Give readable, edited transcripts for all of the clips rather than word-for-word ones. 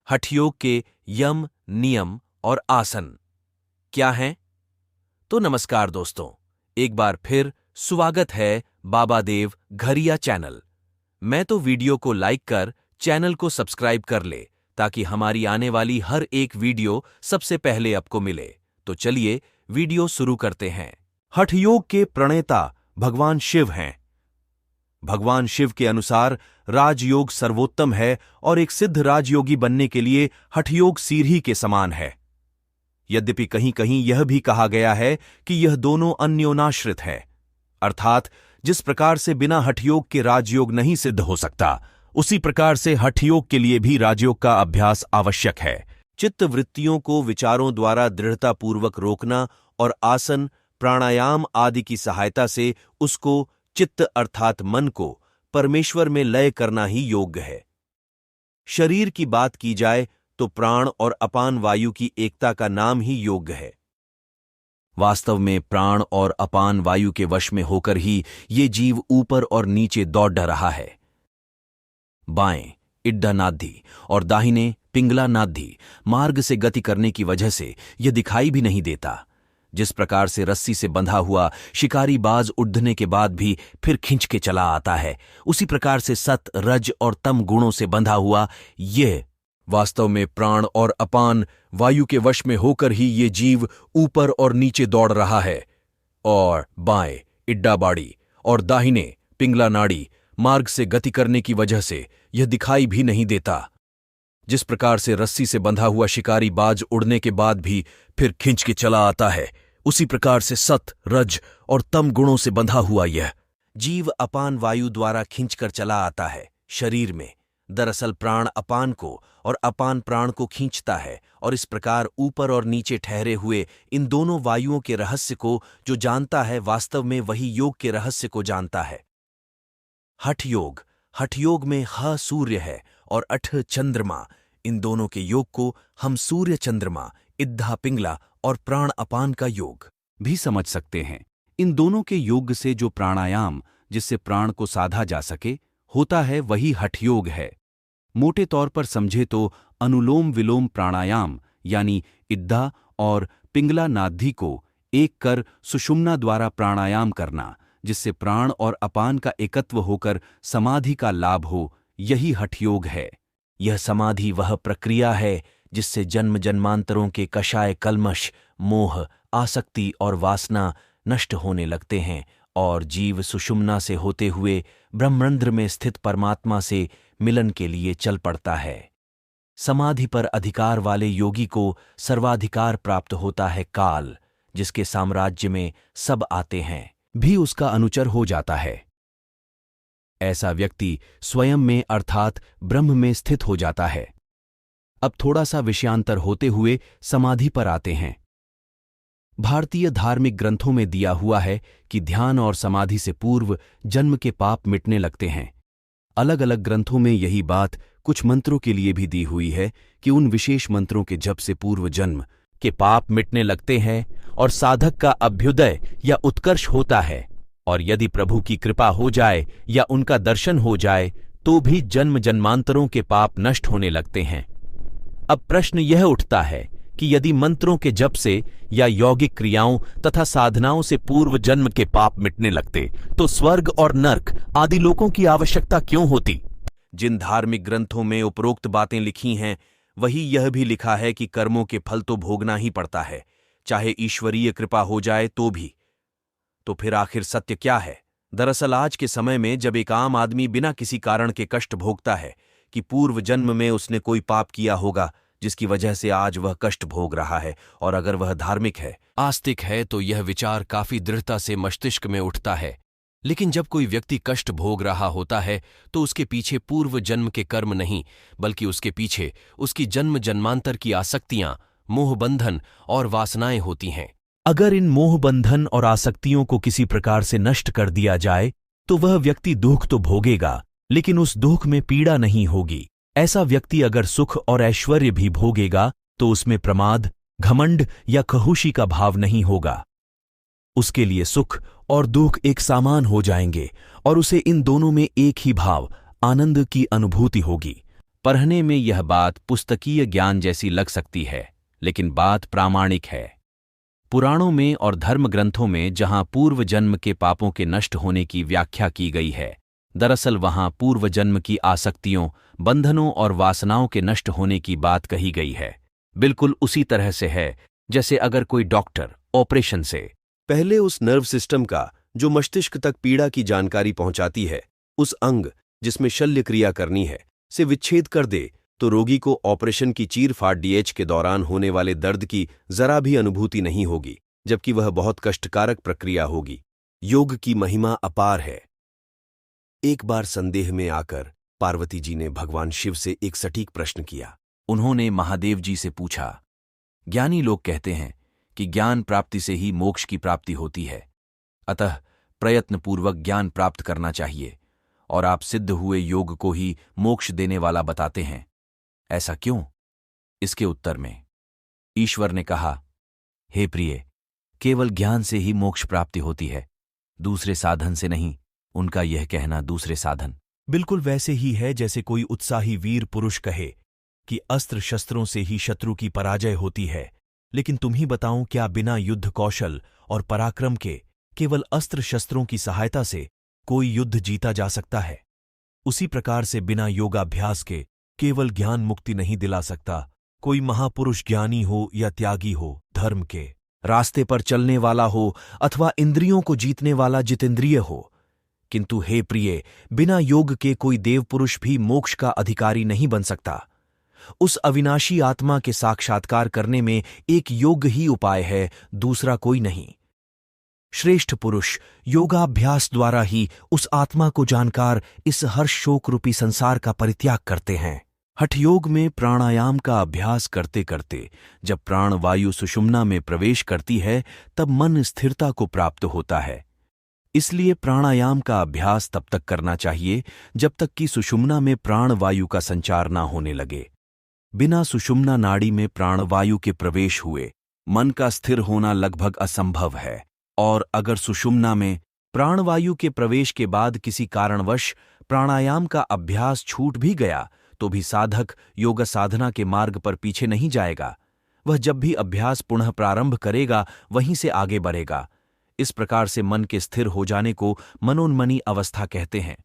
हठयोग के यम, नियम और आसन क्या हैं? तो नमस्कार दोस्तों, एक बार फिर स्वागत है बाबा देव घरिया चैनल। मैं तो वीडियो को लाइक कर चैनल को सब्सक्राइब कर ले ताकि हमारी आने वाली हर एक वीडियो सबसे पहले आपको मिले। तो चलिए वीडियो शुरू करते हैं। हठयोग के प्रणेता भगवान शिव हैं। भगवान शिव के अनुसार राजयोग सर्वोत्तम है और एक सिद्ध राजयोगी बनने के लिए हठयोग सीढ़ी के समान है। यद्यपि कहीं कहीं यह भी कहा गया है कि यह दोनों अन्योनाश्रित है, अर्थात जिस प्रकार से बिना हठयोग के राजयोग नहीं सिद्ध हो सकता, उसी प्रकार से हठयोग के लिए भी राजयोग का अभ्यास आवश्यक है। चित्त वृत्तियों को विचारों द्वारा दृढ़तापूर्वक रोकना और आसन, प्राणायाम आदि की सहायता से उसको चित्त अर्थात मन को परमेश्वर में लय करना ही योग्य है। शरीर की बात की जाए तो प्राण और अपान वायु की एकता का नाम ही योग्य है। वास्तव में प्राण और अपान वायु के वश में होकर ही ये जीव ऊपर और नीचे दौड़ रहा है। बाएं इड्डा नाद्धि और दाहिने पिंगला नाद्धि मार्ग से गति करने की वजह से यह दिखाई भी नहीं देता। जिस प्रकार से रस्सी से बंधा हुआ शिकारी बाज उड़ने के बाद भी फिर खींच के चला आता है, उसी प्रकार से सत, रज और तम गुणों से बंधा हुआ ये वास्तव में प्राण और अपान वायु के वश में होकर ही ये जीव ऊपर और नीचे दौड़ रहा है। और बाएं इड्डा बाड़ी और दाहिने पिंगला नाड़ी मार्ग से गति करने की वजह से यह दिखाई भी नहीं देता। जिस प्रकार से रस्सी से बंधा हुआ शिकारी बाज उड़ने के बाद भी फिर खींच के चला आता है, उसी प्रकार से सत, रज और तम गुणों से बंधा हुआ यह जीव अपान वायु द्वारा खींचकर चला आता है शरीर में। दरअसल प्राण अपान को और अपान प्राण को खींचता है, और इस प्रकार ऊपर और नीचे ठहरे हुए इन दोनों वायुओं के रहस्य को जो जानता है, वास्तव में वही योग के रहस्य को जानता है। हठयोग, हठयोग में ह सूर्य है और अठ चंद्रमा। इन दोनों के योग को हम सूर्य चंद्रमा, इद्धा पिंगला और प्राण अपान का योग भी समझ सकते हैं। इन दोनों के योग से जो प्राणायाम जिससे प्राण को साधा जा सके होता है, वही हठयोग है। मोटे तौर पर समझे तो अनुलोम विलोम प्राणायाम यानी इद्धा और पिंगला नाद्धि को एक कर सुषुम्ना द्वारा प्राणायाम करना, जिससे प्राण और अपान का एकत्व होकर समाधि का लाभ हो, यही हठयोग है। यह समाधि वह प्रक्रिया है जिससे जन्म जन्मांतरों के कषाय कल्मश, मोह, आसक्ति और वासना नष्ट होने लगते हैं और जीव सुषुम्ना से होते हुए ब्रह्मरंध्र में स्थित परमात्मा से मिलन के लिए चल पड़ता है। समाधि पर अधिकार वाले योगी को सर्वाधिकार प्राप्त होता है। काल, जिसके साम्राज्य में सब आते हैं, भी उसका अनुचर हो जाता है। ऐसा व्यक्ति स्वयं में अर्थात ब्रह्म में स्थित हो जाता है। अब थोड़ा सा विषयांतर होते हुए समाधि पर आते हैं। भारतीय धार्मिक ग्रंथों में दिया हुआ है कि ध्यान और समाधि से पूर्व जन्म के पाप मिटने लगते हैं। अलग अलग ग्रंथों में यही बात कुछ मंत्रों के लिए भी दी हुई है कि उन विशेष मंत्रों के जप से पूर्व जन्म के पाप मिटने लगते हैं और साधक का अभ्युदय या उत्कर्ष होता है, और यदि प्रभु की कृपा हो जाए या उनका दर्शन हो जाए तो भी जन्म जन्मांतरों के पाप नष्ट होने लगते हैं। अब प्रश्न यह उठता है कि यदि मंत्रों के जप से या यौगिक क्रियाओं तथा साधनाओं से पूर्व जन्म के पाप मिटने लगते तो स्वर्ग और नर्क आदि लोकों की आवश्यकता क्यों होती? जिन धार्मिक ग्रंथों में उपरोक्त बातें लिखी हैं, वही यह भी लिखा है कि कर्मों के फल तो भोगना ही पड़ता है, चाहे ईश्वरीय कृपा हो जाए तो भी। तो फिर आखिर सत्य क्या है? दरअसल आज के समय में जब एक आम आदमी बिना किसी कारण के कष्ट भोगता है कि पूर्व जन्म में उसने कोई पाप किया होगा जिसकी वजह से आज वह कष्ट भोग रहा है, और अगर वह धार्मिक है, आस्तिक है, तो यह विचार काफी दृढ़ता से मस्तिष्क में उठता है। लेकिन जब कोई व्यक्ति कष्ट भोग रहा होता है तो उसके पीछे पूर्व जन्म के कर्म नहीं, बल्कि उसके पीछे उसकी जन्म जन्मांतर की आसक्तियां, मोहबंधन और वासनाएं होती हैं। अगर इन मोहबंधन और आसक्तियों को किसी प्रकार से नष्ट कर दिया जाए तो वह व्यक्ति दुख तो भोगेगा, लेकिन उस दुख में पीड़ा नहीं होगी। ऐसा व्यक्ति अगर सुख और ऐश्वर्य भी भोगेगा तो उसमें प्रमाद, घमंड या खहुशी का भाव नहीं होगा। उसके लिए सुख और दुख एक समान हो जाएंगे और उसे इन दोनों में एक ही भाव, आनंद की अनुभूति होगी। पढ़ने में यह बात पुस्तकीय ज्ञान जैसी लग सकती है, लेकिन बात प्रामाणिक है। पुराणों में और धर्म ग्रंथों में जहां पूर्व जन्म के पापों के नष्ट होने की व्याख्या की गई है, दरअसल वहां पूर्व जन्म की आसक्तियों, बंधनों और वासनाओं के नष्ट होने की बात कही गई है। बिल्कुल उसी तरह से है जैसे अगर कोई डॉक्टर ऑपरेशन से पहले उस नर्व सिस्टम का, जो मस्तिष्क तक पीड़ा की जानकारी पहुंचाती है, उस अंग जिसमें शल्य क्रिया करनी है, से विच्छेद कर दे, तो रोगी को ऑपरेशन की चीर-फाड़ डीएच के दौरान होने वाले दर्द की जरा भी अनुभूति नहीं होगी, जबकि वह बहुत कष्टकारक प्रक्रिया होगी। योग की महिमा अपार है। एक बार संदेह में आकर पार्वती जी ने भगवान शिव से एक सटीक प्रश्न किया। उन्होंने महादेव जी से पूछा, ज्ञानी लोग कहते हैं कि ज्ञान प्राप्ति से ही मोक्ष की प्राप्ति होती है, अतः प्रयत्नपूर्वक ज्ञान प्राप्त करना चाहिए, और आप सिद्ध हुए योग को ही मोक्ष देने वाला बताते हैं, ऐसा क्यों? इसके उत्तर में ईश्वर ने कहा, हे प्रिय, केवल ज्ञान से ही मोक्ष प्राप्ति होती है, दूसरे साधन से नहीं। उनका यह कहना दूसरे साधन बिल्कुल वैसे ही है जैसे कोई उत्साही वीर पुरुष कहे कि अस्त्र शस्त्रों से ही शत्रु की पराजय होती है, लेकिन तुम ही बताओ, क्या बिना युद्ध कौशल और पराक्रम के केवल अस्त्र शस्त्रों की सहायता से कोई युद्ध जीता जा सकता है? उसी प्रकार से बिना योगाभ्यास के केवल ज्ञान मुक्ति नहीं दिला सकता कोई महापुरुष, ज्ञानी हो या त्यागी हो, धर्म के रास्ते पर चलने वाला हो अथवा इंद्रियों को जीतने वाला जितेंद्रिय हो। किंतु हे प्रिय, बिना योग के कोई देवपुरुष भी मोक्ष का अधिकारी नहीं बन सकता। उस अविनाशी आत्मा के साक्षात्कार करने में एक योग ही उपाय है, दूसरा कोई नहीं। श्रेष्ठ पुरुष योगाभ्यास द्वारा ही उस आत्मा को जानकर इस हर्ष शोक रूपी संसार का परित्याग करते हैं। हठयोग में प्राणायाम का अभ्यास करते करते जब प्राणवायु सुषुम्ना में प्रवेश करती है, तब मन स्थिरता को प्राप्त होता है। इसलिए प्राणायाम का अभ्यास तब तक करना चाहिए जब तक कि सुषुम्ना में प्राणवायु का संचार ना होने लगे। बिना सुषुम्ना नाड़ी में प्राणवायु के प्रवेश हुए मन का स्थिर होना लगभग असंभव है, और अगर सुषुम्ना में प्राणवायु के प्रवेश के बाद किसी कारणवश प्राणायाम का अभ्यास छूट भी गया, तो भी साधक योग साधना के मार्ग पर पीछे नहीं जाएगा। वह जब भी अभ्यास पुनः प्रारंभ करेगा, वहीं से आगे बढ़ेगा। इस प्रकार से मन के स्थिर हो जाने को मनोन्मनी अवस्था कहते हैं।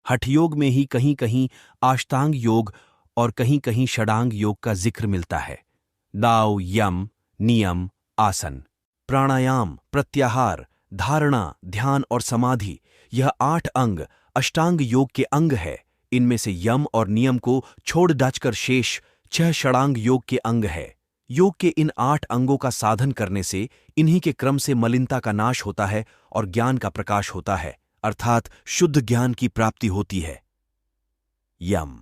हठयोग में ही कहीं कहीं अष्टांग योग और कहीं कहीं षडांग योग का जिक्र मिलता है। दाव, यम, नियम, आसन, प्राणायाम, प्रत्याहार, धारणा, ध्यान और समाधि, यह 8 अंग अष्टांग योग के अंग है। इनमें से यम और नियम को छोड़ डाचकर शेष 6 षडांग योग के अंग है। योग के इन 8 अंगों का साधन करने से इन्हीं के क्रम से मलिनता का नाश होता है और ज्ञान का प्रकाश होता है, अर्थात शुद्ध ज्ञान की प्राप्ति होती है। यम,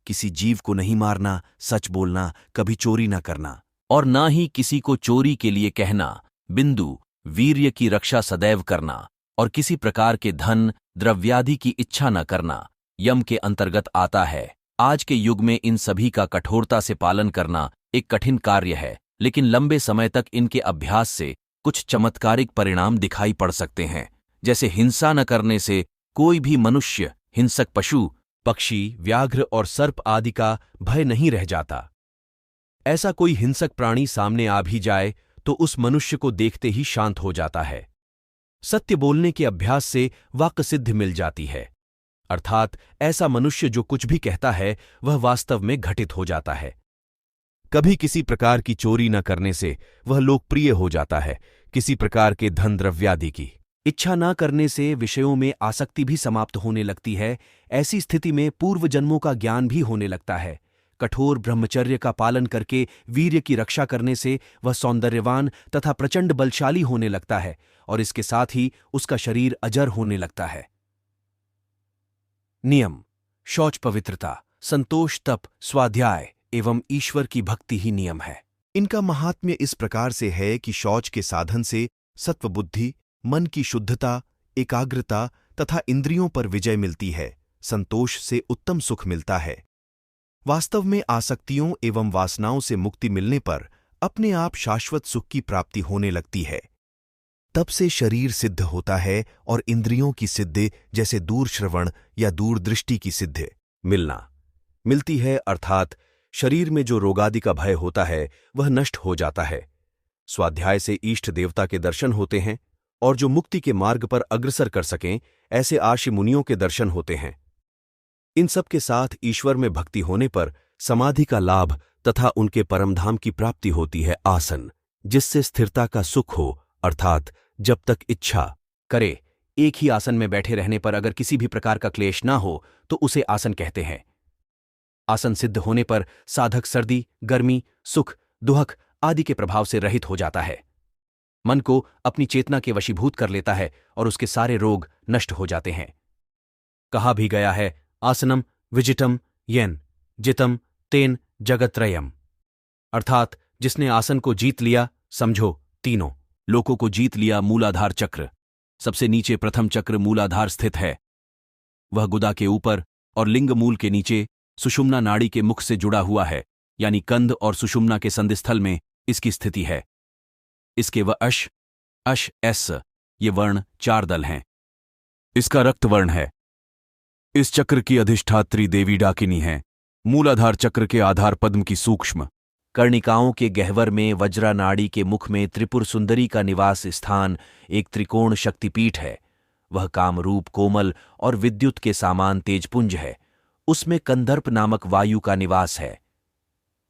किसी जीव को नहीं मारना, सच बोलना, कभी चोरी न करना, और ना ही किसी को चोरी के लिए कहना। बिंदु, वीर्य की रक्षा सदैव करना, और किसी प्रकार के धन द्रव्यादि की इच्छा न करना यम के अंतर्गत आता है। आज के युग में इन सभी का कठोरता से पालन करना एक कठिन कार्य है, लेकिन लंबे समय तक इनके अभ्यास से कुछ चमत्कारिक परिणाम दिखाई पड़ सकते हैं। जैसे हिंसा न करने से कोई भी मनुष्य हिंसक पशु, पक्षी, व्याघ्र और सर्प आदि का भय नहीं रह जाता। ऐसा कोई हिंसक प्राणी सामने आ भी जाए तो उस मनुष्य को देखते ही शांत हो जाता है। सत्य बोलने के अभ्यास से वाक् सिद्धि मिल जाती है, अर्थात ऐसा मनुष्य जो कुछ भी कहता है वह वास्तव में घटित हो जाता है। कभी किसी प्रकार की चोरी न करने से वह लोकप्रिय हो जाता है। किसी प्रकार के धन द्रव्यादि की इच्छा न करने से विषयों में आसक्ति भी समाप्त होने लगती है। ऐसी स्थिति में पूर्व जन्मों का ज्ञान भी होने लगता है। कठोर ब्रह्मचर्य का पालन करके वीर्य की रक्षा करने से वह सौंदर्यवान तथा प्रचंड बलशाली होने लगता है, और इसके साथ ही उसका शरीर अजर होने लगता है। नियम, शौच, पवित्रता, संतोष, तप, स्वाध्याय एवं ईश्वर की भक्ति ही नियम है। इनका महात्म्य इस प्रकार से है कि शौच के साधन से सत्वबुद्धि, मन की शुद्धता, एकाग्रता तथा इंद्रियों पर विजय मिलती है। संतोष से उत्तम सुख मिलता है। वास्तव में आसक्तियों एवं वासनाओं से मुक्ति मिलने पर अपने आप शाश्वत सुख की प्राप्ति होने लगती है। तब से शरीर सिद्ध होता है और इंद्रियों की सिद्धि, जैसे दूर श्रवण या दूरदृष्टि की सिद्धि, मिलना, मिलती है, अर्थात शरीर में जो रोगादि का भय होता है वह नष्ट हो जाता है। स्वाध्याय से इष्ट देवता के दर्शन होते हैं और जो मुक्ति के मार्ग पर अग्रसर कर सकें ऐसे आर्षि मुनियों के दर्शन होते हैं। इन सब के साथ ईश्वर में भक्ति होने पर समाधि का लाभ तथा उनके परमधाम की प्राप्ति होती है। आसन, जिससे स्थिरता का सुख हो, अर्थात जब तक इच्छा करे एक ही आसन में बैठे रहने पर अगर किसी भी प्रकार का क्लेश ना हो तो उसे आसन कहते हैं। आसन सिद्ध होने पर साधक सर्दी, गर्मी, सुख, दुहक आदि के प्रभाव से रहित हो जाता है। मन को अपनी चेतना के वशीभूत कर लेता है और उसके सारे रोग नष्ट हो जाते हैं। कहा भी गया है, आसनम विजिटम येन जितम तेन जगत्रयम, अर्थात जिसने आसन को जीत लिया, समझो तीनों लोकों को जीत लिया। मूलाधार चक्र, सबसे नीचे प्रथम चक्र मूलाधार स्थित है। वह गुदा के ऊपर और लिंग मूल के नीचे सुषुम्ना नाड़ी के मुख से जुड़ा हुआ है, यानी कंध और सुषुम्ना के संधिस्थल में इसकी स्थिति है। इसके व अश, अश, एस ये वर्ण 4 दल हैं। इसका रक्त वर्ण है। इस चक्र की अधिष्ठात्री देवी डाकिनी है। मूलाधार चक्र के आधार पद्म की सूक्ष्म कर्णिकाओं के गहवर में वज्रा नाड़ी के मुख में त्रिपुर सुंदरी का निवास स्थान एक त्रिकोण शक्तिपीठ है। वह कामरूप, कोमल और विद्युत के सामान तेजपुंज है। उसमें कंदर्प नामक वायु का निवास है।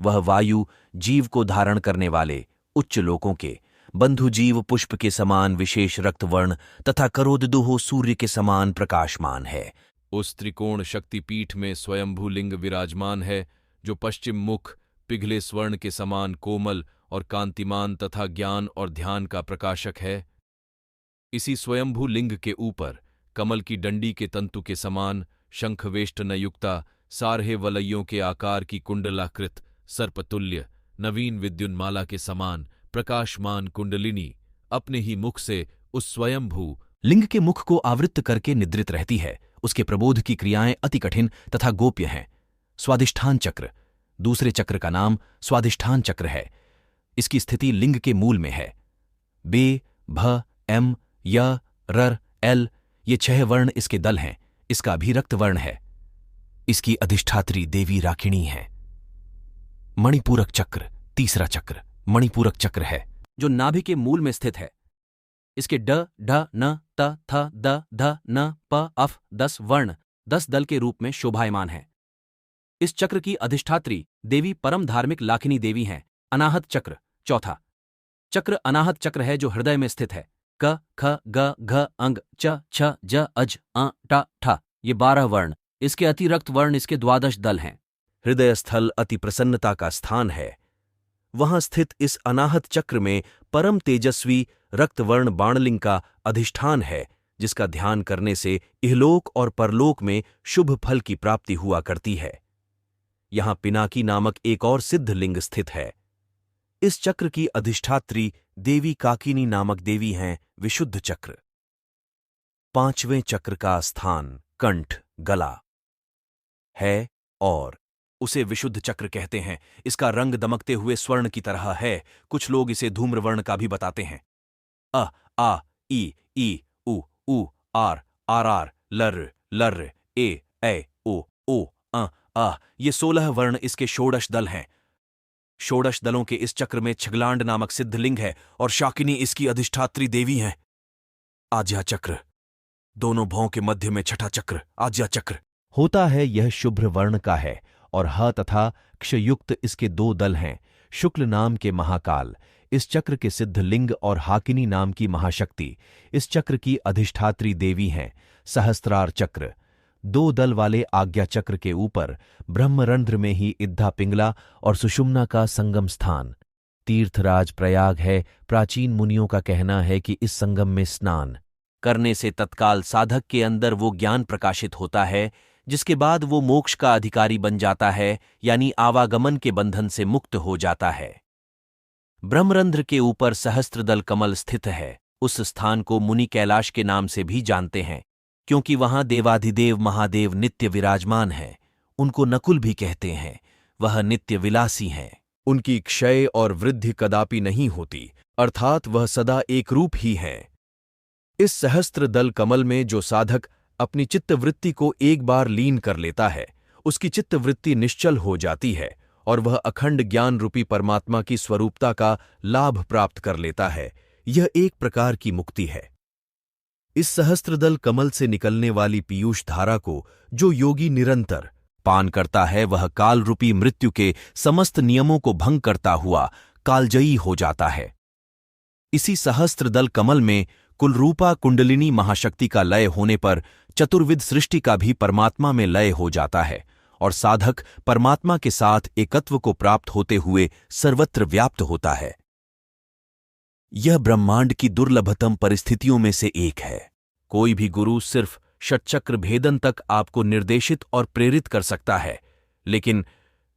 वह वायु जीव को धारण करने वाले उच्च लोकों के बंधु जीव पुष्प के समान विशेष रक्तवर्ण तथा करोददुहो सूर्य के समान प्रकाशमान है। उस त्रिकोण शक्तिपीठ में स्वयंभू लिंग विराजमान है, जो पश्चिम मुख पिघले स्वर्ण के समान कोमल और कांतिमान तथा ज्ञान और ध्यान का प्रकाशक है। इसी स्वयंभू लिंग के ऊपर कमल की डंडी के तंतु के समान शंखवेष्टनयुक्ता सारहे वलयों के आकार की कुंडलाकृत सर्पतुल्य नवीन विद्युन्माला के समान प्रकाशमान कुंडलिनी अपने ही मुख से उस स्वयंभू लिंग के मुख को आवृत्त करके निद्रित रहती है। उसके प्रबोध की क्रियाएं अति कठिन तथा गोप्य हैं। स्वादिष्ठान चक्र, दूसरे चक्र का नाम स्वादिष्ठान चक्र है। इसकी स्थिति लिंग के मूल में है। बे, भ, एम, य, रर, एल ये 6 वर्ण इसके दल हैं। इसका भी रक्त वर्ण है। इसकी अधिष्ठात्री देवी राकिणी है। मणिपूरक चक्र, तीसरा चक्र मणिपूरक चक्र है, जो नाभि के मूल में स्थित है। इसके ड, ढ, न, त, थ, द, ध, न, प, अफ 10 वर्ण 10 दल के रूप में शोभायमान है। इस चक्र की अधिष्ठात्री देवी परम धार्मिक लाकिनी देवी हैं। अनाहत चक्र, चौथा चक्र अनाहत चक्र है, जो हृदय में स्थित है। क, ख, ग, घ, अंग, च, छ, ज, अज, अ, ट, ठ ये 12 वर्ण। इसके अतिरक्त वर्ण इसके 12 दल हैं। हृदय स्थल अति प्रसन्नता का स्थान है। वहां स्थित इस अनाहत चक्र में परम तेजस्वी रक्तवर्ण बाणलिंग का अधिष्ठान है, जिसका ध्यान करने से इहलोक और परलोक में शुभ फल की प्राप्ति हुआ करती है। यहां पिनाकी नामक एक और सिद्ध लिंग स्थित है। इस चक्र की अधिष्ठात्री देवी काकिनी नामक देवी हैं। विशुद्ध चक्र, 5वें चक्र का स्थान कंठ, गला है और उसे विशुद्ध चक्र कहते हैं। इसका रंग दमकते हुए स्वर्ण की तरह है। कुछ लोग इसे धूम्रवर्ण का भी बताते हैं। अ, आ, ई, उ, आर, आर, लर, लर, ए, ओ, आ ये 16 वर्ण इसके षोडश दल हैं। षोडश दलों के इस चक्र में छगलांड नामक सिद्ध लिंग है और शाकिनी इसकी अधिष्ठात्री देवी हैं। आज्या चक्र, दोनों भौं के मध्य में छठा चक्र आज्या चक्र होता है। यह शुभ्र वर्ण का है और ह तथा क्षयुक्त इसके 2 दल हैं। शुक्ल नाम के महाकाल इस चक्र के सिद्ध लिंग और हाकिनी नाम की महाशक्ति इस चक्र की अधिष्ठात्री देवी हैं। सहस्त्रार चक्र, 2 दल वाले आज्ञा चक्र के ऊपर ब्रह्मरंध्र में ही इद्धा पिंगला और सुषुम्ना का संगम स्थान तीर्थराज प्रयाग है। प्राचीन मुनियों का कहना है कि इस संगम में स्नान करने से तत्काल साधक के अंदर वो ज्ञान प्रकाशित होता है, जिसके बाद वो मोक्ष का अधिकारी बन जाता है, यानी आवागमन के बंधन से मुक्त हो जाता है। ब्रह्मरंध्र के ऊपर सहस्त्रदल कमल स्थित है। उस स्थान को मुनि कैलाश के नाम से भी जानते हैं, क्योंकि वहां देवाधिदेव महादेव नित्य विराजमान हैं। उनको नकुल भी कहते हैं। वह नित्य विलासी हैं। उनकी क्षय और वृद्धि कदापि नहीं होती, अर्थात वह सदा एक रूप ही हैं। इस सहस्त्र दल कमल में जो साधक अपनी चित्तवृत्ति को एक बार लीन कर लेता है, उसकी चित्तवृत्ति निश्चल हो जाती है और वह अखंड ज्ञान रूपी परमात्मा की स्वरूपता का लाभ प्राप्त कर लेता है। यह एक प्रकार की मुक्ति है। इस सहस्त्रदल कमल से निकलने वाली पीयूष धारा को जो योगी निरंतर पान करता है, वह काल रूपी मृत्यु के समस्त नियमों को भंग करता हुआ कालजयी हो जाता है। इसी सहस्त्रदल कमल में कुलरूपा कुंडलिनी महाशक्ति का लय होने पर चतुर्विध सृष्टि का भी परमात्मा में लय हो जाता है और साधक परमात्मा के साथ एकत्व को प्राप्त होते हुए सर्वत्र व्याप्त होता है। यह ब्रह्मांड की दुर्लभतम परिस्थितियों में से एक है। कोई भी गुरु सिर्फ षटचक्र भेदन तक आपको निर्देशित और प्रेरित कर सकता है, लेकिन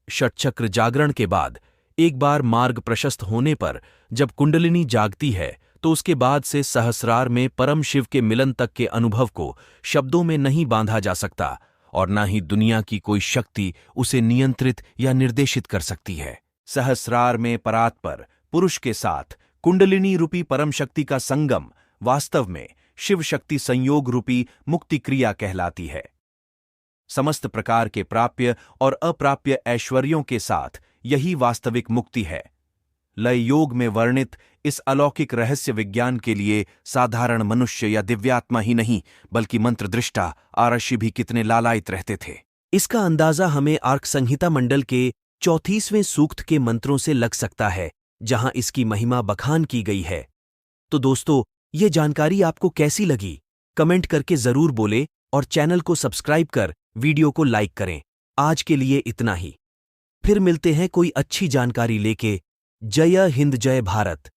षटचक्र जागरण के बाद एक बार मार्ग प्रशस्त होने पर जब कुंडलिनी जागती है तो उसके बाद से सहस्रार में परम शिव के मिलन तक के अनुभव को शब्दों में नहीं बांधा जा सकता और न ही दुनिया की कोई शक्ति उसे नियंत्रित या निर्देशित कर सकती है। सहस्रार में परात्पर पुरुष के साथ कुंडलिनी रूपी परम शक्ति का संगम वास्तव में शिव शक्ति संयोग रूपी मुक्ति क्रिया कहलाती है। समस्त प्रकार के प्राप्य और अप्राप्य ऐश्वर्यों के साथ यही वास्तविक मुक्ति है। लय योग में वर्णित इस अलौकिक रहस्य विज्ञान के लिए साधारण मनुष्य या दिव्यात्मा ही नहीं बल्कि मंत्रदृष्टा आरषि भी कितने लालायित रहते थे। इसका अंदाजा हमें आर्क संहिता मंडल के 34वें सूक्त के मंत्रों से लग सकता है, जहां इसकी महिमा बखान की गई है। तो दोस्तों, ये जानकारी आपको कैसी लगी? कमेंट करके जरूर बोले और चैनल को सब्सक्राइब कर वीडियो को लाइक करें। आज के लिए इतना ही। फिर मिलते हैं कोई अच्छी जानकारी लेके। जय हिंद, जय भारत।